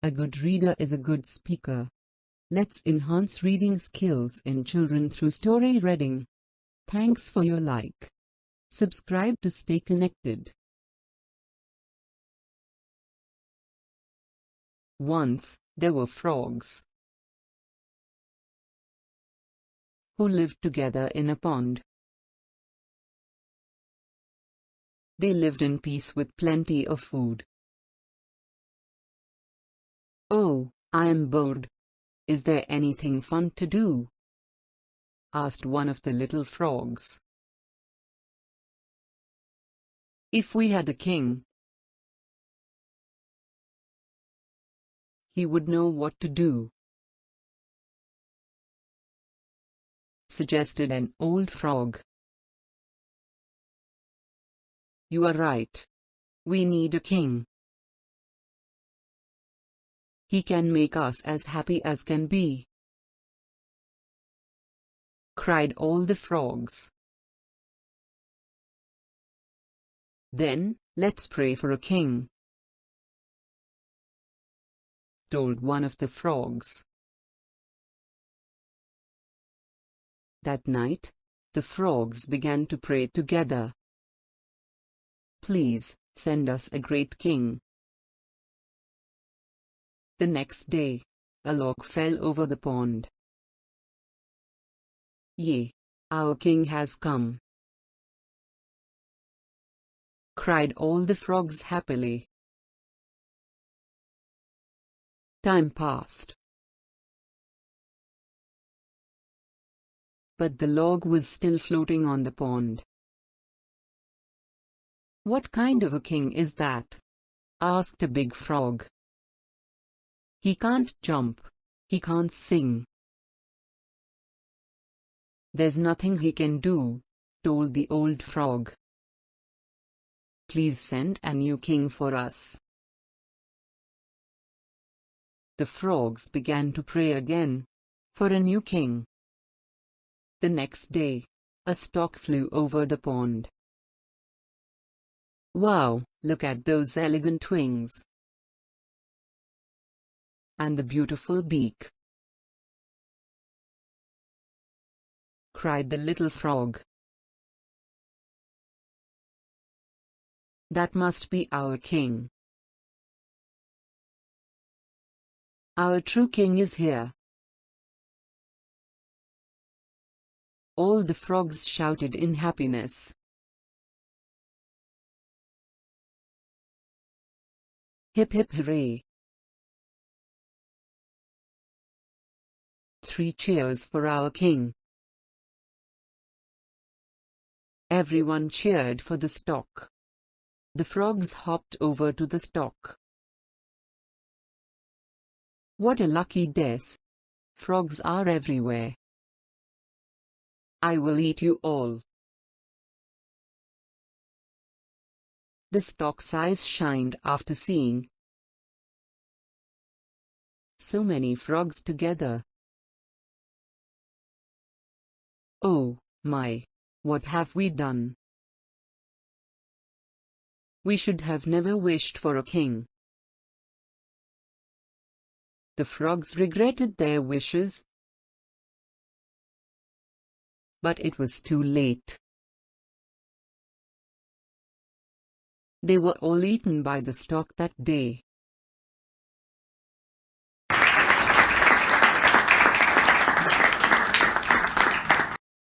A good reader is a good speaker. Let's enhance reading skills in children through story reading. Thanks for your like. Subscribe to stay connected. Once, there were frogs who lived together in a pond. They lived in peace with plenty of food. "Oh, I am bored. Is there anything fun to do?" asked one of the little frogs. "If we had a king, he would know what to do," suggested an old frog. "You are right. We need a king. He can make us as happy as can be," cried all the frogs. "Then, let's pray for a king," told one of the frogs. That night, the frogs began to pray together. "Please, send us a great king." The next day, a log fell over the pond. "Yay! Our king has come!" cried all the frogs happily. Time passed. But the log was still floating on the pond. "What kind of a king is that?" asked a big frog. "He can't jump. He can't sing. There's nothing he can do," told the old frog. "Please send a new king for us." The frogs began to pray again, for a new king. The next day, a stork flew over the pond. "Wow, look at those elegant wings! And the beautiful beak!" cried the little frog. "That must be our king. Our true king is here." All the frogs shouted in happiness. Hip hip hooray! 3 cheers for our king! Everyone cheered for the stork. The frogs hopped over to the stork. "What a lucky day! Frogs are everywhere. I will eat you all." The stork's eyes shined after seeing so many frogs together. "Oh, my! What have we done? We should have never wished for a king." The frogs regretted their wishes, but it was too late. They were all eaten by the stork that day.